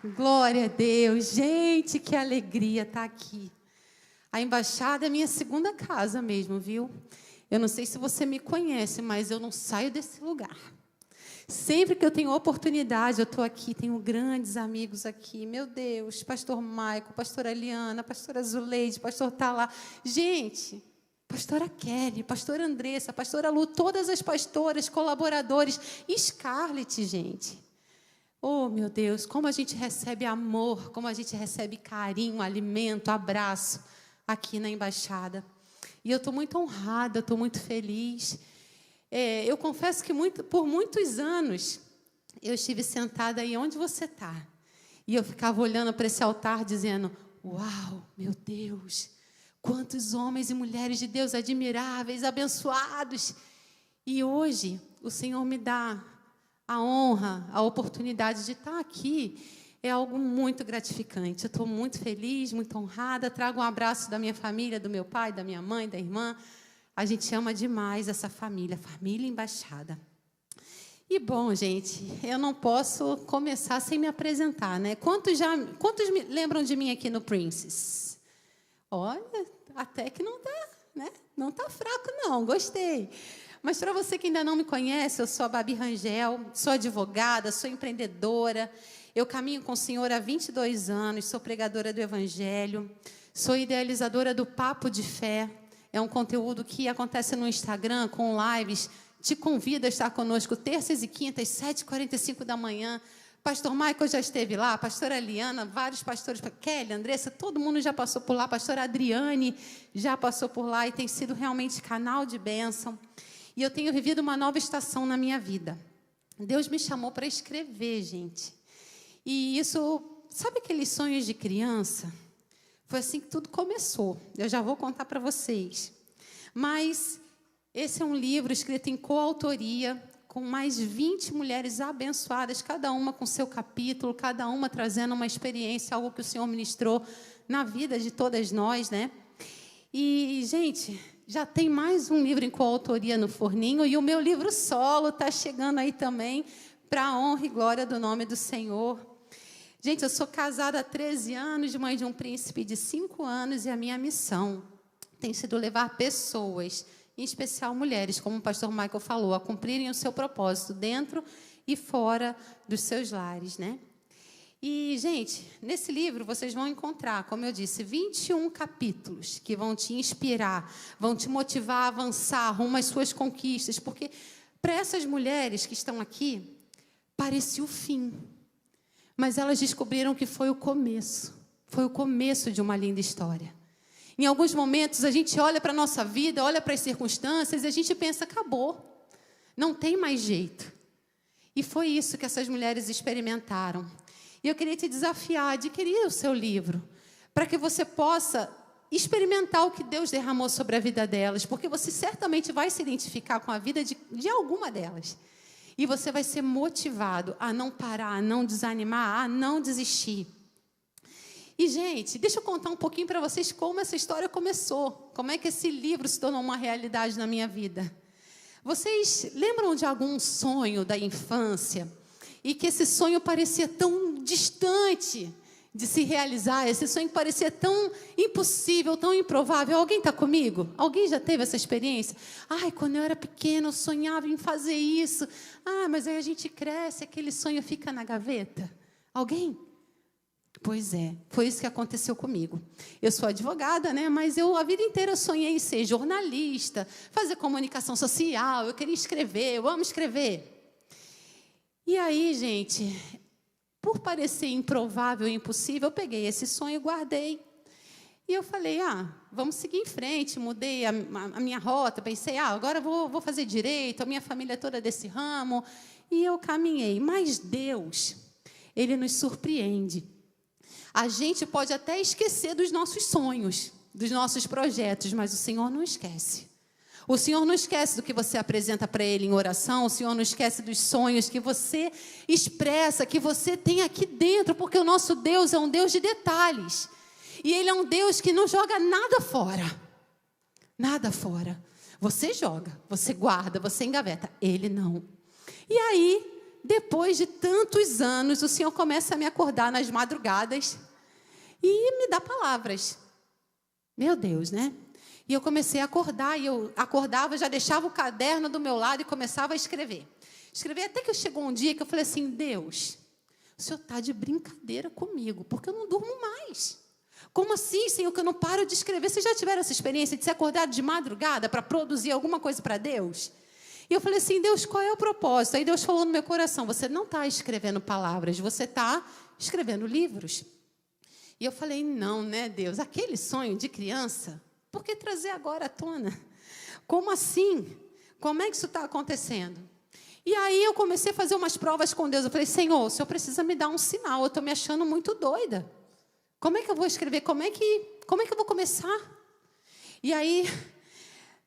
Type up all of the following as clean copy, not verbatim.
Glória a Deus. Gente, que alegria estar aqui. A embaixada é minha segunda casa mesmo, viu? Eu não sei se você me conhece, mas eu não saio desse lugar. Sempre que eu tenho oportunidade, eu estou aqui, tenho grandes amigos aqui. Meu Deus, pastor Maico, pastora Eliana, pastora Zuleide, pastor Talá. Gente, pastora Kelly, pastora Andressa, pastora Lu, todas as pastoras, colaboradores. Scarlett, gente. Oh, meu Deus, como a gente recebe amor, como a gente recebe carinho, alimento, abraço aqui na embaixada. E eu estou muito honrada, estou muito feliz. Eu confesso que por muitos anos eu estive sentada aí onde você está. E eu ficava olhando para esse altar dizendo, uau, meu Deus, quantos homens e mulheres de Deus admiráveis, abençoados. E hoje o Senhor me dá a honra, a oportunidade de estar aqui. É algo muito gratificante. Eu estou muito feliz, muito honrada. Trago um abraço da minha família, do meu pai, da minha mãe, da irmã. A gente ama demais essa família, família embaixada. E, bom, gente, eu não posso começar sem me apresentar, né? Quantos me lembram de mim aqui no Princess? Olha, até que não está, né? Não está fraco, não. Gostei. Mas, para você que ainda não me conhece, eu sou a Babi Rangel, sou advogada, sou empreendedora. Eu caminho com o Senhor há 22 anos, sou pregadora do Evangelho, sou idealizadora do Papo de Fé. É um conteúdo que acontece no Instagram, com lives. Te convido a estar conosco terças e quintas, 7h45 da manhã. Pastor Michael já esteve lá, pastora Eliana, vários pastores, Kelly, Andressa, todo mundo já passou por lá. Pastora Adriane já passou por lá e tem sido realmente canal de bênção. E eu tenho vivido uma nova estação na minha vida. Deus me chamou para escrever, gente. E isso, sabe aqueles sonhos de criança? Foi assim que tudo começou. Eu já vou contar para vocês. Mas esse é um livro escrito em coautoria com mais 20 mulheres abençoadas, cada uma com seu capítulo, cada uma trazendo uma experiência, algo que o Senhor ministrou na vida de todas nós, né? E, gente, já tem mais um livro em coautoria no forninho e o meu livro solo está chegando aí também para a honra e glória do nome do Senhor. Gente, eu sou casada há 13 anos, mãe de um príncipe de 5 anos e a minha missão tem sido levar pessoas, em especial mulheres, como o pastor Michael falou, a cumprirem o seu propósito dentro e fora dos seus lares, né? E, gente, nesse livro vocês vão encontrar, como eu disse, 21 capítulos que vão te inspirar, vão te motivar a avançar rumo às suas conquistas, porque para essas mulheres que estão aqui, parecia o fim. Mas elas descobriram que foi o começo de uma linda história. Em alguns momentos, a gente olha para a nossa vida, olha para as circunstâncias e a gente pensa, acabou, não tem mais jeito. E foi isso que essas mulheres experimentaram. E eu queria te desafiar a adquirir o seu livro, para que você possa experimentar o que Deus derramou sobre a vida delas, porque você certamente vai se identificar com a vida de alguma delas. E você vai ser motivado a não parar, a não desanimar, a não desistir. E, gente, deixa eu contar um pouquinho para vocês como essa história começou. Como é que esse livro se tornou uma realidade na minha vida. Vocês lembram de algum sonho da infância? E que esse sonho parecia tão distante de se realizar. Esse sonho parecia tão impossível, tão improvável. Alguém está comigo? Alguém já teve essa experiência? Ai, quando eu era pequena, eu sonhava em fazer isso. Ah, mas aí a gente cresce, aquele sonho fica na gaveta. Alguém? Pois é, foi isso que aconteceu comigo. Eu sou advogada, né? Mas eu a vida inteira sonhei em ser jornalista, fazer comunicação social, eu queria escrever, eu amo escrever. E aí, gente, por parecer improvável e impossível, eu peguei esse sonho e guardei. E eu falei, vamos seguir em frente, mudei a minha rota, pensei, agora vou fazer direito, a minha família é toda desse ramo. E eu caminhei. Mas Deus, Ele nos surpreende. A gente pode até esquecer dos nossos sonhos, dos nossos projetos, mas o Senhor não esquece. O Senhor não esquece do que você apresenta para Ele em oração, o Senhor não esquece dos sonhos que você expressa, que você tem aqui dentro, porque o nosso Deus é um Deus de detalhes. E Ele é um Deus que não joga nada fora. Nada fora. Você joga, você guarda, você engaveta. Ele não. E aí, depois de tantos anos, o Senhor começa a me acordar nas madrugadas e me dá palavras. Meu Deus, né? E eu comecei a acordar, e eu acordava, já deixava o caderno do meu lado e começava a escrever. Escrever até que chegou um dia que eu falei assim, Deus, o Senhor está de brincadeira comigo, porque eu não durmo mais. Como assim, Senhor, que eu não paro de escrever? Vocês já tiveram essa experiência de ser acordado de madrugada para produzir alguma coisa para Deus? E eu falei assim, Deus, qual é o propósito? Aí Deus falou no meu coração, você não está escrevendo palavras, você está escrevendo livros. E eu falei, não, né, Deus, aquele sonho de criança, por que trazer agora à tona? Como assim? Como é que isso está acontecendo? E aí eu comecei a fazer umas provas com Deus. Eu falei, Senhor, o Senhor precisa me dar um sinal, eu estou me achando muito doida. Como é que eu vou escrever? Como é que eu vou começar? E aí,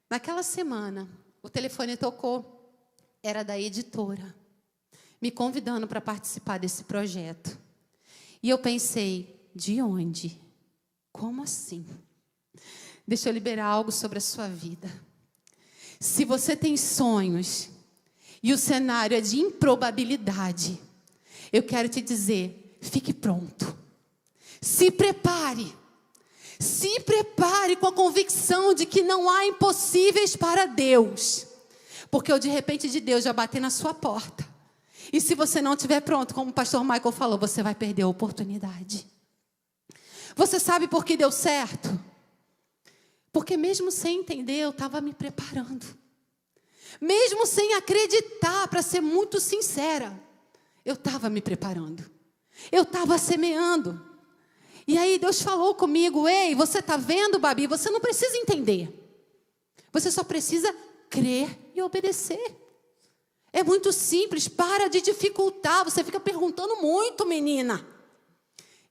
naquela semana, o telefone tocou, era da editora, me convidando para participar desse projeto. E eu pensei, de onde? Como assim? Deixa eu liberar algo sobre a sua vida. Se você tem sonhos e o cenário é de improbabilidade, eu quero te dizer, fique pronto. Se prepare. Se prepare com a convicção de que não há impossíveis para Deus. Porque o de repente de Deus já bater na sua porta. E se você não estiver pronto, como o pastor Michael falou, você vai perder a oportunidade. Você sabe por que deu certo? Porque mesmo sem entender, eu estava me preparando. Mesmo sem acreditar, para ser muito sincera, eu estava me preparando. Eu estava semeando. E aí Deus falou comigo, ei, você está vendo, Babi? Você não precisa entender. Você só precisa crer e obedecer. É muito simples, para de dificultar. Você fica perguntando muito, menina.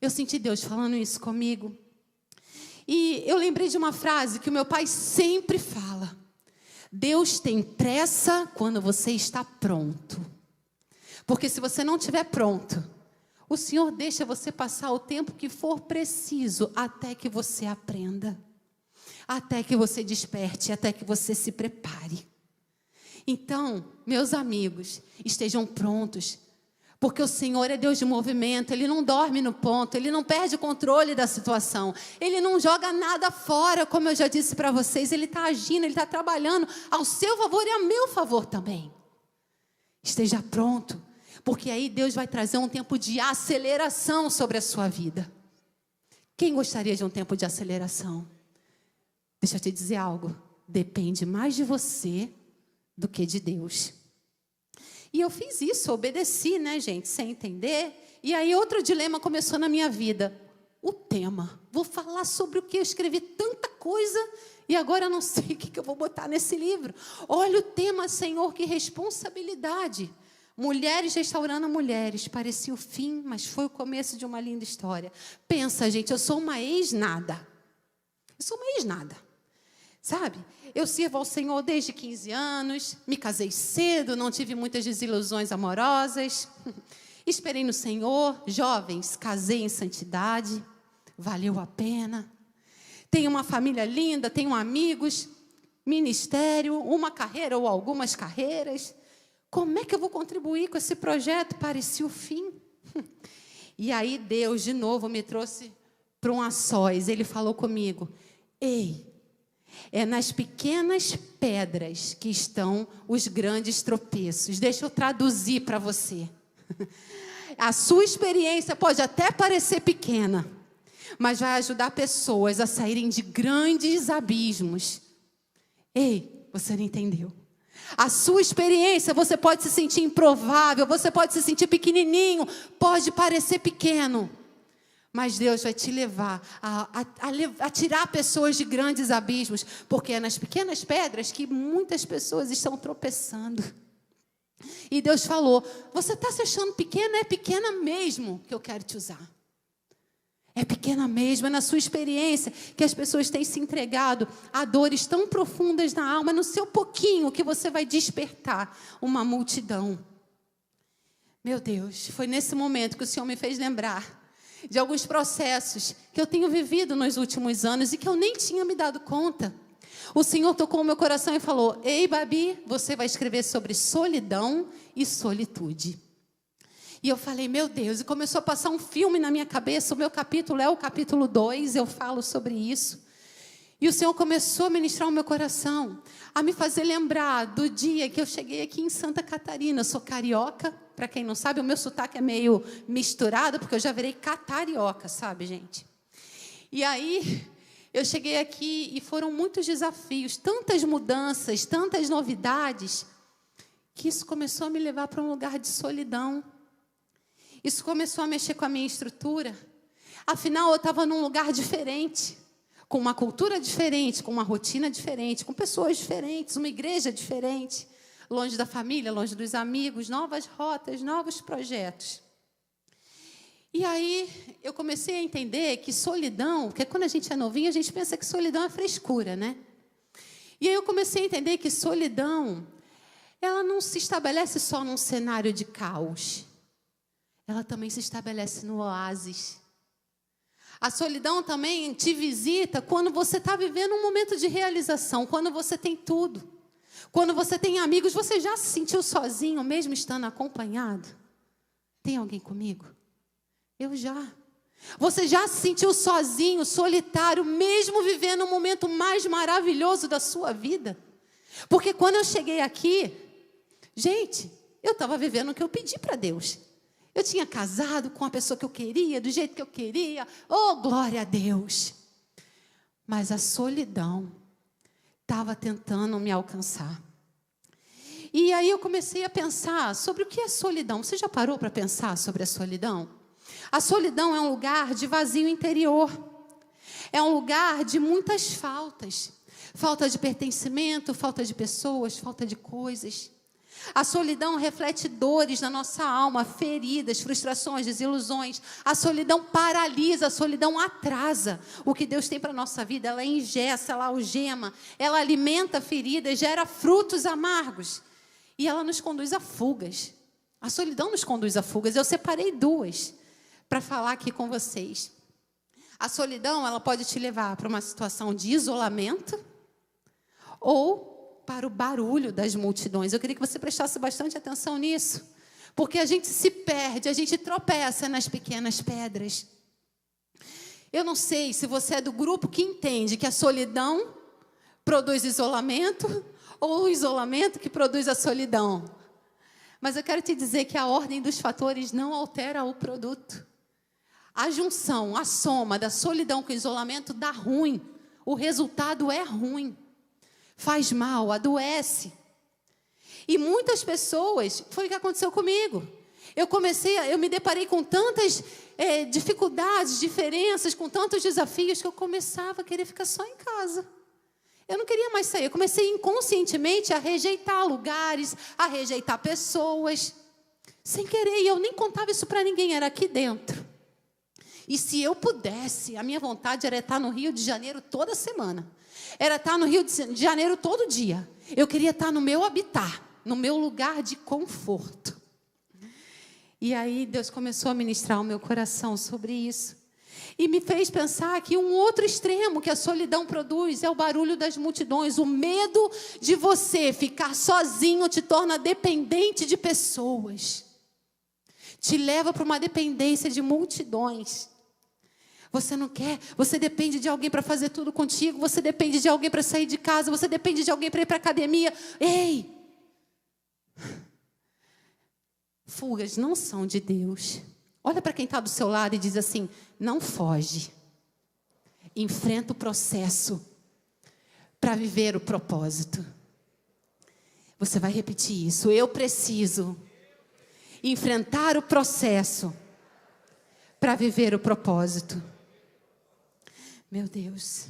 Eu senti Deus falando isso comigo. E eu lembrei de uma frase que o meu pai sempre fala. Deus tem pressa quando você está pronto. Porque se você não estiver pronto, o Senhor deixa você passar o tempo que for preciso até que você aprenda. Até que você desperte, até que você se prepare. Então, meus amigos, estejam prontos. Porque o Senhor é Deus de movimento, Ele não dorme no ponto, Ele não perde o controle da situação. Ele não joga nada fora, como eu já disse para vocês. Ele está agindo, Ele está trabalhando ao seu favor e ao meu favor também. Esteja pronto, porque aí Deus vai trazer um tempo de aceleração sobre a sua vida. Quem gostaria de um tempo de aceleração? Deixa eu te dizer algo, depende mais de você do que de Deus. E eu fiz isso, obedeci, né, gente, sem entender. E aí outro dilema começou na minha vida. O tema. Vou falar sobre o que eu escrevi tanta coisa e agora eu não sei o que eu vou botar nesse livro. Olha o tema, Senhor, que responsabilidade. Mulheres restaurando mulheres. Parecia o fim, mas foi o começo de uma linda história. Pensa, gente, eu sou uma ex-nada. Eu sou uma ex-nada. Sabe? Eu sirvo ao Senhor desde 15 anos, me casei cedo, não tive muitas desilusões amorosas. Esperei no Senhor, jovens, casei em santidade, valeu a pena. Tenho uma família linda, tenho amigos, ministério, uma carreira ou algumas carreiras. Como é que eu vou contribuir com esse projeto? Parecia o fim. E aí Deus, de novo, me trouxe para um a sós. Ele falou comigo, ei, é nas pequenas pedras que estão os grandes tropeços. Deixa eu traduzir para você. A sua experiência pode até parecer pequena, mas vai ajudar pessoas a saírem de grandes abismos. Ei, você não entendeu? A sua experiência, você pode se sentir improvável, você pode se sentir pequenininho, pode parecer pequeno. Mas Deus vai te levar a tirar pessoas de grandes abismos, porque é nas pequenas pedras que muitas pessoas estão tropeçando. E Deus falou, você está se achando pequena? É pequena mesmo que eu quero te usar. É pequena mesmo, é na sua experiência que as pessoas têm se entregado a dores tão profundas na alma, no seu pouquinho que você vai despertar uma multidão. Meu Deus, foi nesse momento que o Senhor me fez lembrar de alguns processos que eu tenho vivido nos últimos anos e que eu nem tinha me dado conta. O Senhor tocou o meu coração e falou, ei, Babi, você vai escrever sobre solidão e solitude. E eu falei, meu Deus, e começou a passar um filme na minha cabeça. O meu capítulo é o capítulo 2, eu falo sobre isso. E o Senhor começou a ministrar o meu coração, a me fazer lembrar do dia que eu cheguei aqui em Santa Catarina. Eu sou carioca, para quem não sabe, o meu sotaque é meio misturado, porque eu já virei catarioca, sabe, gente? E aí, eu cheguei aqui e foram muitos desafios, tantas mudanças, tantas novidades, que isso começou a me levar para um lugar de solidão. Isso começou a mexer com a minha estrutura. Afinal, eu estava num lugar diferente, com uma cultura diferente, com uma rotina diferente, com pessoas diferentes, uma igreja diferente, longe da família, longe dos amigos, novas rotas, novos projetos. E aí, eu comecei a entender que solidão, porque quando a gente é novinho, a gente pensa que solidão é frescura, né? E aí eu comecei a entender que solidão, ela não se estabelece só num cenário de caos. Ela também se estabelece no oásis. A solidão também te visita quando você está vivendo um momento de realização, quando você tem tudo. Quando você tem amigos, você já se sentiu sozinho, mesmo estando acompanhado? Tem alguém comigo? Eu já. Você já se sentiu sozinho, solitário, mesmo vivendo o momento mais maravilhoso da sua vida? Porque quando eu cheguei aqui, gente, eu estava vivendo o que eu pedi para Deus. Eu tinha casado com a pessoa que eu queria, do jeito que eu queria. Oh, glória a Deus! Mas a solidão estava tentando me alcançar. E aí eu comecei a pensar sobre o que é solidão. Você já parou para pensar sobre a solidão? A solidão é um lugar de vazio interior. É um lugar de muitas faltas. Falta de pertencimento, falta de pessoas, falta de coisas. A solidão reflete dores na nossa alma, feridas, frustrações, desilusões. A solidão paralisa, a solidão atrasa o que Deus tem para a nossa vida. Ela engessa, ela algema, ela alimenta feridas, gera frutos amargos. E ela nos conduz a fugas. A solidão nos conduz a fugas. Eu separei duas para falar aqui com vocês. A solidão, ela pode te levar para uma situação de isolamento ou para o barulho das multidões. Eu queria que você prestasse bastante atenção nisso, porque a gente se perde, a gente tropeça nas pequenas pedras. Eu não sei se você é do grupo que entende que a solidão produz isolamento ou o isolamento que produz a solidão. Mas eu quero te dizer que a ordem dos fatores não altera o produto. A junção, a soma da solidão com o isolamento dá ruim. O resultado é ruim. Faz mal, adoece. E muitas pessoas, foi o que aconteceu comigo. Eu me deparei com tantas dificuldades, diferenças, com tantos desafios, que eu começava a querer ficar só em casa. Eu não queria mais sair. Eu comecei inconscientemente a rejeitar lugares, a rejeitar pessoas, sem querer. E eu nem contava isso para ninguém, era aqui dentro. E se eu pudesse, a minha vontade era estar no Rio de Janeiro toda semana. Era estar no Rio de Janeiro todo dia. Eu queria estar no meu habitat, no meu lugar de conforto. E aí Deus começou a ministrar o meu coração sobre isso. E me fez pensar que um outro extremo que a solidão produz é o barulho das multidões. O medo de você ficar sozinho te torna dependente de pessoas. Te leva para uma dependência de multidões. Você não quer, você depende de alguém para fazer tudo contigo, você depende de alguém para sair de casa, você depende de alguém para ir para a academia. Ei! Fugas não são de Deus. Olha para quem está do seu lado e diz assim: não foge. Enfrenta o processo para viver o propósito. Você vai repetir isso. Eu preciso enfrentar o processo para viver o propósito. Meu Deus.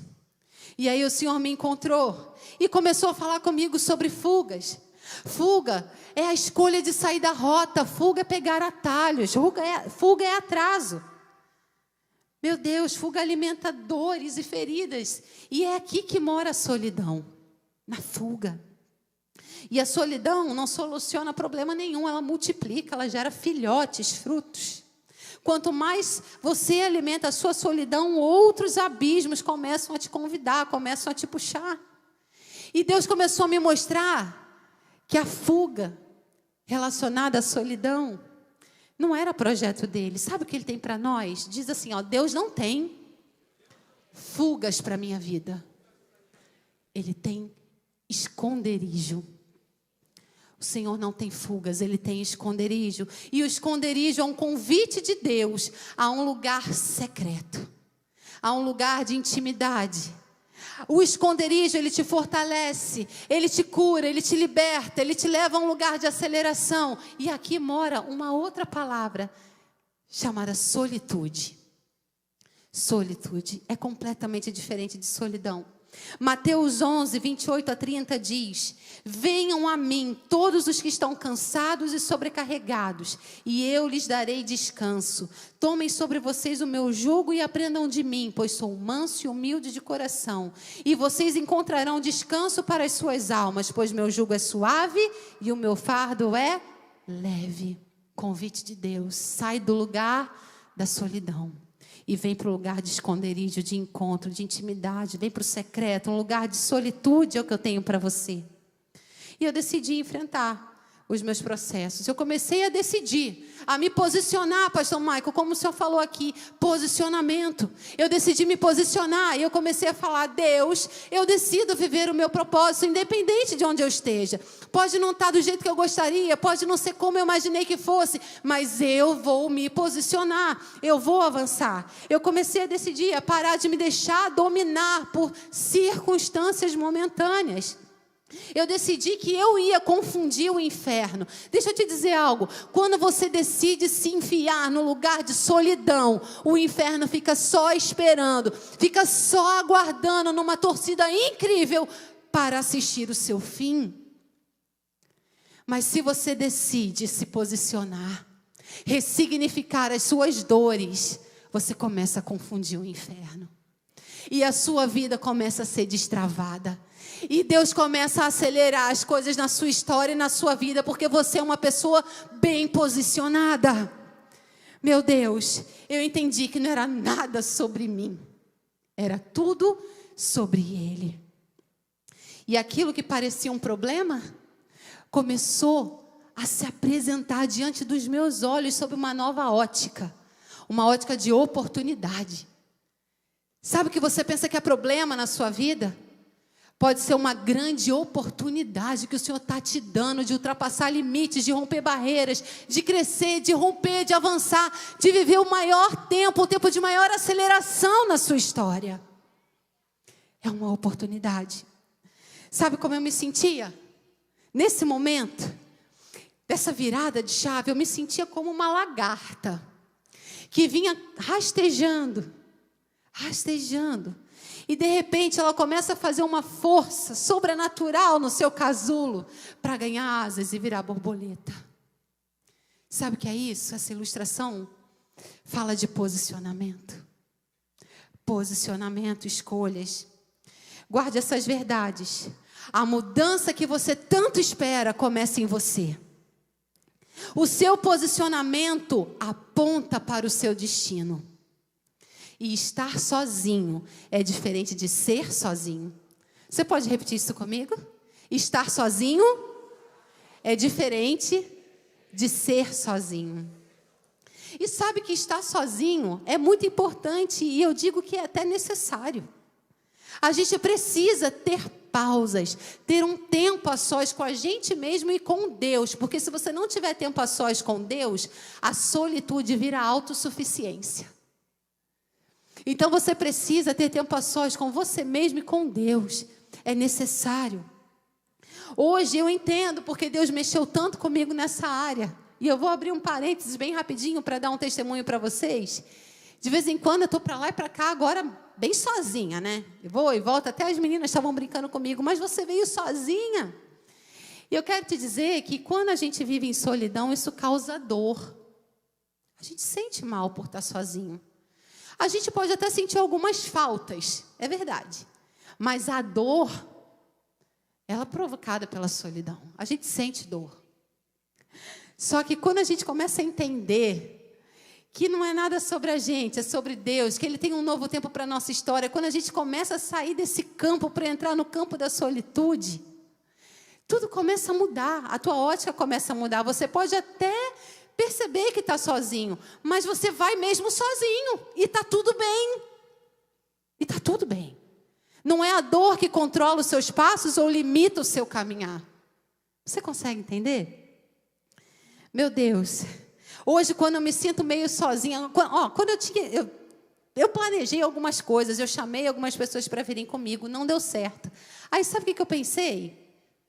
E aí o Senhor me encontrou e começou a falar comigo sobre fugas. Fuga é a escolha de sair da rota. Fuga é pegar atalhos. Fuga é atraso. Meu Deus, fuga alimenta dores e feridas. E é aqui que mora a solidão. Na fuga. E a solidão não soluciona problema nenhum. Ela multiplica, ela gera filhotes, frutos. Quanto mais você alimenta a sua solidão, outros abismos começam a te convidar, começam a te puxar. E Deus começou a me mostrar que a fuga relacionada à solidão Não era projeto dele. Sabe o que ele tem para nós? Diz assim, ó, Deus não tem fugas para a minha vida. Ele tem esconderijo. O Senhor não tem fugas, Ele tem esconderijo. E o esconderijo é um convite de Deus a um lugar secreto, a um lugar de intimidade. O esconderijo, ele te fortalece, ele te cura, ele te liberta, ele te leva a um lugar de aceleração. E aqui mora uma outra palavra, chamada solitude. Solitude é completamente diferente de solidão. Mateus 11, 28 a 30 diz: venham a mim todos os que estão cansados e sobrecarregados, e eu lhes darei descanso. Tomem sobre vocês o meu jugo e aprendam de mim, pois sou manso e humilde de coração. E vocês encontrarão descanso para as suas almas, pois meu jugo é suave e o meu fardo é leve. Convite de Deus, sai do lugar da solidão. E vem para o lugar de esconderijo, de encontro, de intimidade. Vem para o secreto, um lugar de solitude é o que eu tenho para você. E eu decidi enfrentar os meus processos. Eu comecei a decidir, a me posicionar, pastor Michael, como o senhor falou aqui, posicionamento. Eu decidi me posicionar e eu comecei a falar, Deus, eu decido viver o meu propósito, independente de onde eu esteja. Pode não estar do jeito que eu gostaria, pode não ser como eu imaginei que fosse, mas eu vou me posicionar, eu vou avançar. Eu comecei a decidir, a parar de me deixar dominar por circunstâncias momentâneas. Eu decidi que eu ia confundir o inferno. Deixa eu te dizer algo. Quando você decide se enfiar no lugar de solidão, o inferno fica só esperando, fica só aguardando numa torcida incrível para assistir o seu fim. Mas se você decide se posicionar, ressignificar as suas dores, você começa a confundir o inferno. E a sua vida começa a ser destravada. E Deus começa a acelerar as coisas na sua história e na sua vida, porque você é uma pessoa bem posicionada. Meu Deus, eu entendi que não era nada sobre mim. Era tudo sobre Ele. E aquilo que parecia um problema, começou a se apresentar diante dos meus olhos sob uma nova ótica. Uma ótica de oportunidade. Sabe o que você pensa que é problema na sua vida? Pode ser uma grande oportunidade que o Senhor está te dando de ultrapassar limites, de romper barreiras, de crescer, de romper, de avançar, de viver o maior tempo, o tempo de maior aceleração na sua história. É uma oportunidade. Sabe como eu me sentia? Nesse momento, dessa virada de chave, eu me sentia como uma lagarta que vinha rastejando. E de repente ela começa a fazer uma força sobrenatural no seu casulo para ganhar asas e virar borboleta. Sabe o que é isso? Essa ilustração fala de posicionamento. Posicionamento, escolhas. Guarde essas verdades. A mudança que você tanto espera começa em você. O seu posicionamento aponta para o seu destino. E estar sozinho é diferente de ser sozinho. Você pode repetir isso comigo? Estar sozinho é diferente de ser sozinho. E sabe que estar sozinho é muito importante e eu digo que é até necessário. A gente precisa ter pausas, ter um tempo a sós com a gente mesmo e com Deus. Porque se você não tiver tempo a sós com Deus, a solitude vira autossuficiência. Então você precisa ter tempo a sós com você mesmo e com Deus. É necessário. Hoje eu entendo porque Deus mexeu tanto comigo nessa área. E eu vou abrir um parênteses bem rapidinho para dar um testemunho para vocês. De vez em quando eu estou para lá e para cá, agora bem sozinha, né? Eu vou e volto, até as meninas estavam brincando comigo, mas você veio sozinha. E eu quero te dizer que quando a gente vive em solidão, isso causa dor. A gente sente mal por estar sozinho. A gente pode até sentir algumas faltas, é verdade. Mas a dor, ela é provocada pela solidão. A gente sente dor. Só que quando a gente começa a entender que não é nada sobre a gente, é sobre Deus, que Ele tem um novo tempo para a nossa história, quando a gente começa a sair desse campo para entrar no campo da solitude, tudo começa a mudar, a tua ótica começa a mudar. Você pode até perceber que está sozinho, mas você vai mesmo sozinho, e está tudo bem. E está tudo bem. Não é a dor que controla os seus passos ou limita o seu caminhar. Você consegue entender? Meu Deus, hoje quando eu me sinto meio sozinha, quando eu planejei algumas coisas, eu chamei algumas pessoas para virem comigo, não deu certo. Aí sabe o que eu pensei?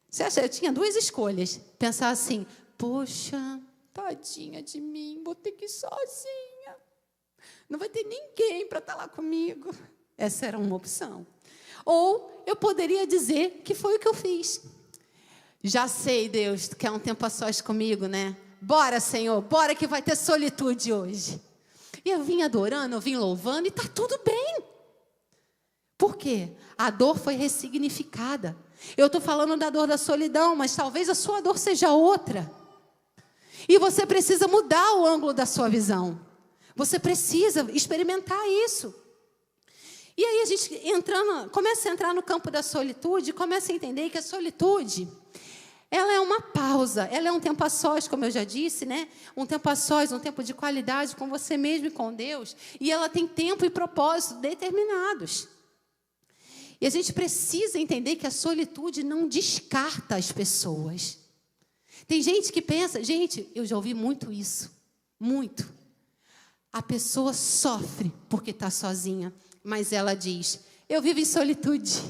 Você acha? Eu tinha duas escolhas. Pensar assim, poxa, tadinha de mim, vou ter que ir sozinha. Não vai ter ninguém para estar lá comigo. Essa era uma opção. Ou eu poderia dizer que foi o que eu fiz. Já sei, Deus, tu quer um tempo a sós comigo, né? Bora, Senhor, bora que vai ter solitude hoje. E eu vim adorando, eu vim louvando e está tudo bem. Por quê? A dor foi ressignificada. Eu estou falando da dor da solidão, mas talvez a sua dor seja outra. E você precisa mudar o ângulo da sua visão. Você precisa experimentar isso. E aí a gente começa a entrar no campo da solitude, começa a entender que a solitude, ela é uma pausa, ela é um tempo a sós, como eu já disse, né? Um tempo a sós, um tempo de qualidade com você mesmo e com Deus. E ela tem tempo e propósito determinados. E a gente precisa entender que a solitude não descarta as pessoas. Tem gente que pensa, gente, eu já ouvi muito isso, muito. A pessoa sofre porque está sozinha, mas ela diz, eu vivo em solitude.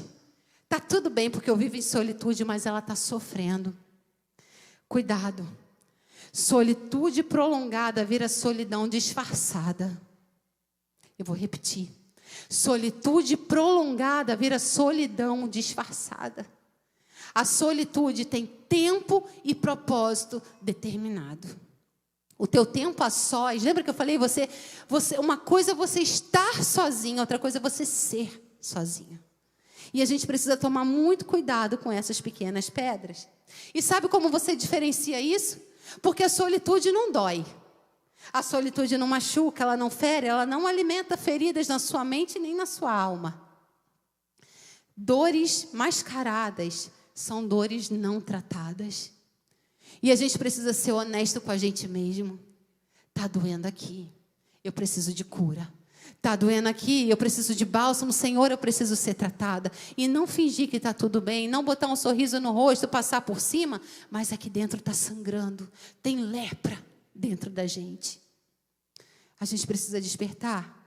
Está tudo bem porque eu vivo em solitude, mas ela está sofrendo. Cuidado. Solitude prolongada vira solidão disfarçada. Eu vou repetir. Solitude prolongada vira solidão disfarçada. A solitude tem tempo e propósito determinado. O teu tempo a sós, lembra que eu falei, uma coisa é você estar sozinho, outra coisa é você ser sozinha. E a gente precisa tomar muito cuidado com essas pequenas pedras. E sabe como você diferencia isso? Porque a solitude não dói. A solitude não machuca, ela não fere, ela não alimenta feridas na sua mente nem na sua alma. Dores mascaradas são dores não tratadas. E a gente precisa ser honesto com a gente mesmo. Está doendo aqui, eu preciso de cura. Está doendo aqui, eu preciso de bálsamo, Senhor, eu preciso ser tratada. E não fingir que está tudo bem, não botar um sorriso no rosto, passar por cima, mas aqui dentro está sangrando, tem lepra dentro da gente. A gente precisa despertar.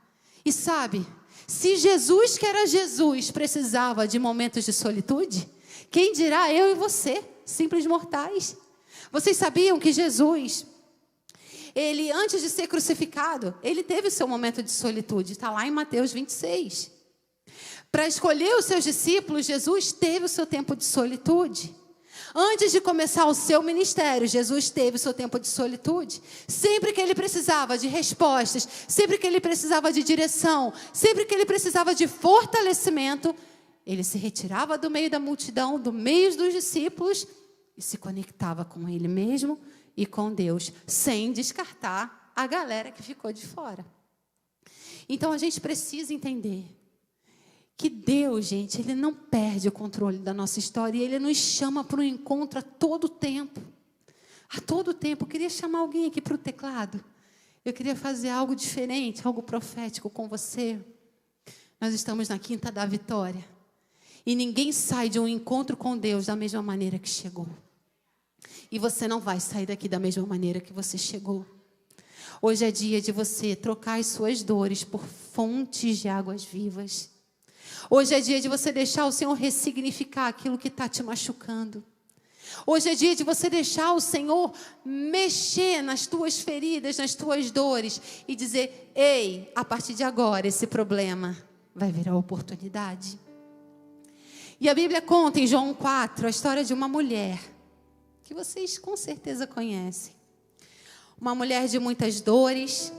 E sabe, se Jesus, que era Jesus, precisava de momentos de solitude, quem dirá eu e você, simples mortais? Vocês sabiam que Jesus, ele antes de ser crucificado, ele teve o seu momento de solitude, está lá em Mateus 26. Para escolher os seus discípulos, Jesus teve o seu tempo de solitude. Antes de começar o seu ministério, Jesus teve o seu tempo de solitude. Sempre que ele precisava de respostas, sempre que ele precisava de direção, sempre que ele precisava de fortalecimento, ele se retirava do meio da multidão, do meio dos discípulos e se conectava com ele mesmo e com Deus, sem descartar a galera que ficou de fora. Então a gente precisa entender que Deus, gente, Ele não perde o controle da nossa história e Ele nos chama para um encontro a todo tempo. A todo tempo. Eu queria chamar alguém aqui para o teclado. Eu queria fazer algo diferente, algo profético com você. Nós estamos na Quinta da Vitória. E ninguém sai de um encontro com Deus da mesma maneira que chegou. E você não vai sair daqui da mesma maneira que você chegou. Hoje é dia de você trocar as suas dores por fontes de águas vivas. Hoje é dia de você deixar o Senhor ressignificar aquilo que está te machucando. Hoje é dia de você deixar o Senhor mexer nas tuas feridas, nas tuas dores e dizer, ei, a partir de agora esse problema vai virar oportunidade. E a Bíblia conta em João 4 a história de uma mulher que vocês com certeza conhecem. Uma mulher de muitas dores,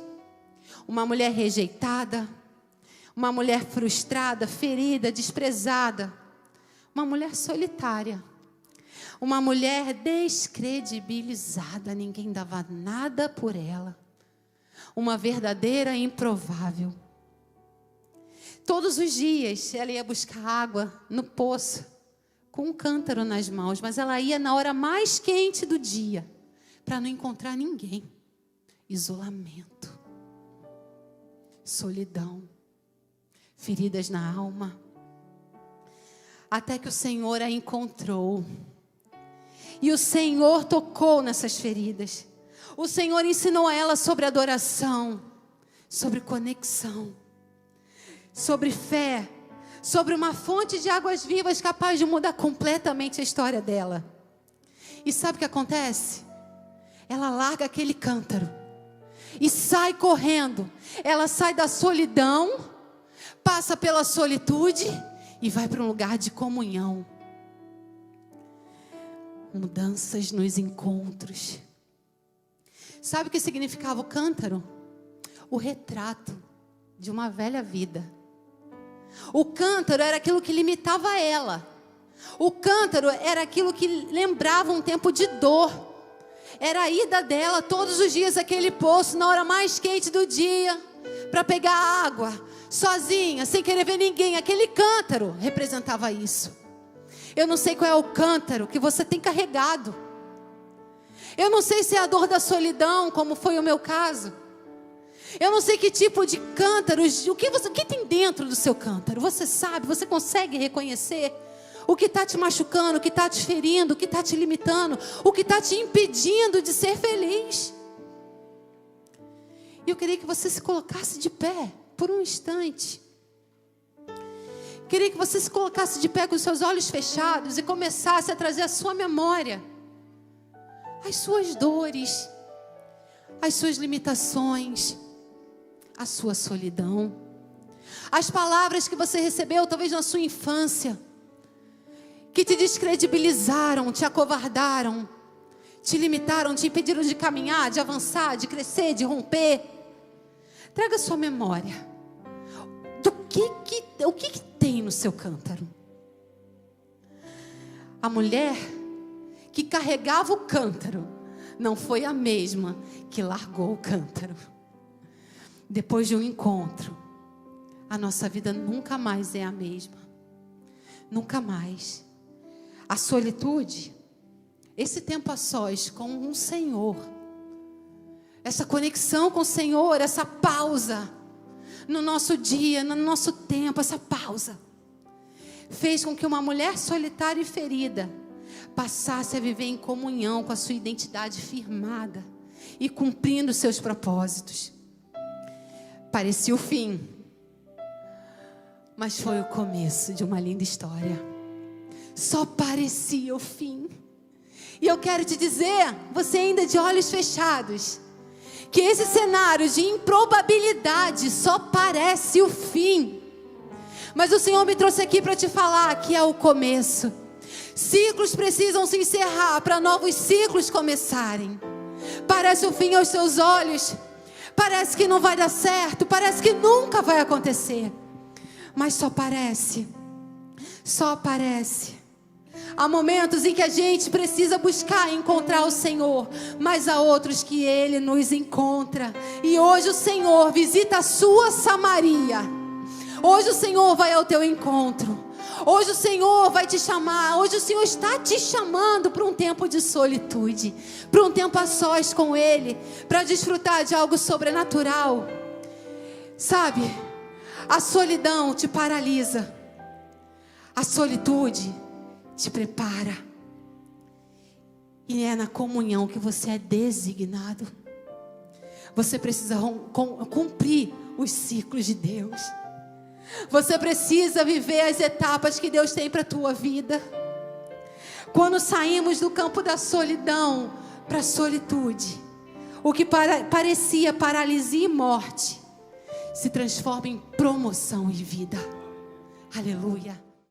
uma mulher rejeitada, uma mulher frustrada, ferida, desprezada, uma mulher solitária, uma mulher descredibilizada, ninguém dava nada por ela, uma verdadeira improvável. Todos os dias ela ia buscar água no poço, com um cântaro nas mãos, mas ela ia na hora mais quente do dia, para não encontrar ninguém. isolamento, solidão, feridas na alma, até que o Senhor a encontrou. E o Senhor tocou nessas feridas. O Senhor ensinou a ela sobre adoração, sobre conexão, sobre fé, sobre uma fonte de águas vivas capaz de mudar completamente a história dela. E sabe o que acontece? Ela larga aquele cântaro e sai correndo. Ela sai da solidão, passa pela solitude e vai para um lugar de comunhão. Mudanças nos encontros. Sabe o que significava o cântaro? O retrato de uma velha vida. O cântaro era aquilo que limitava ela. O cântaro era aquilo que lembrava um tempo de dor. Era a ida dela todos os dias àquele poço, na hora mais quente do dia, para pegar água, sozinha, sem querer ver ninguém. Aquele cântaro representava isso. Eu não sei qual é o cântaro que você tem carregado. Eu não sei se é a dor da solidão, como foi o meu caso. Eu não sei que tipo de cântaros, o que tem dentro do seu cântaro. Você sabe, você consegue reconhecer o que está te machucando, o que está te ferindo, o que está te limitando, o que está te impedindo de ser feliz. E eu queria que você se colocasse de pé por um instante. Queria que você se colocasse de pé com os seus olhos fechados e começasse a trazer à sua memória as suas dores, as suas limitações, a sua solidão, as palavras que você recebeu talvez na sua infância, que te descredibilizaram, te acovardaram, te limitaram, te impediram de caminhar, de avançar, de crescer, de romper. Traga a sua memória. O que tem no seu cântaro? A mulher que carregava o cântaro não foi a mesma que largou o cântaro. Depois de um encontro, a nossa vida nunca mais é a mesma. Nunca mais. A solitude, esse tempo a sós com o Senhor, essa conexão com o Senhor, essa pausa no nosso dia, no nosso tempo, essa pausa, fez com que uma mulher solitária e ferida passasse a viver em comunhão com a sua identidade firmada e cumprindo seus propósitos. Parecia o fim, mas foi o começo de uma linda história. Só parecia o fim. E eu quero te dizer, você ainda de olhos fechados, que esse cenário de improbabilidade só parece o fim. Mas o Senhor me trouxe aqui para te falar que é o começo. Ciclos precisam se encerrar para novos ciclos começarem. Parece o fim aos seus olhos. Parece que não vai dar certo. Parece que nunca vai acontecer. Mas só parece. Só parece. Há momentos em que a gente precisa buscar encontrar o Senhor, mas há outros que Ele nos encontra. E hoje o Senhor visita a sua Samaria. Hoje o Senhor vai ao teu encontro. Hoje o Senhor vai te chamar. Hoje o Senhor está te chamando para um tempo de solitude, para um tempo a sós com Ele, para desfrutar de algo sobrenatural. Sabe, a solidão te paralisa. A solitude te prepara. E é na comunhão que você é designado. Você precisa cumprir os ciclos de Deus. Você precisa viver as etapas que Deus tem para a tua vida. Quando saímos do campo da solidão para a solitude, o que parecia paralisia e morte se transforma em promoção e vida. Aleluia.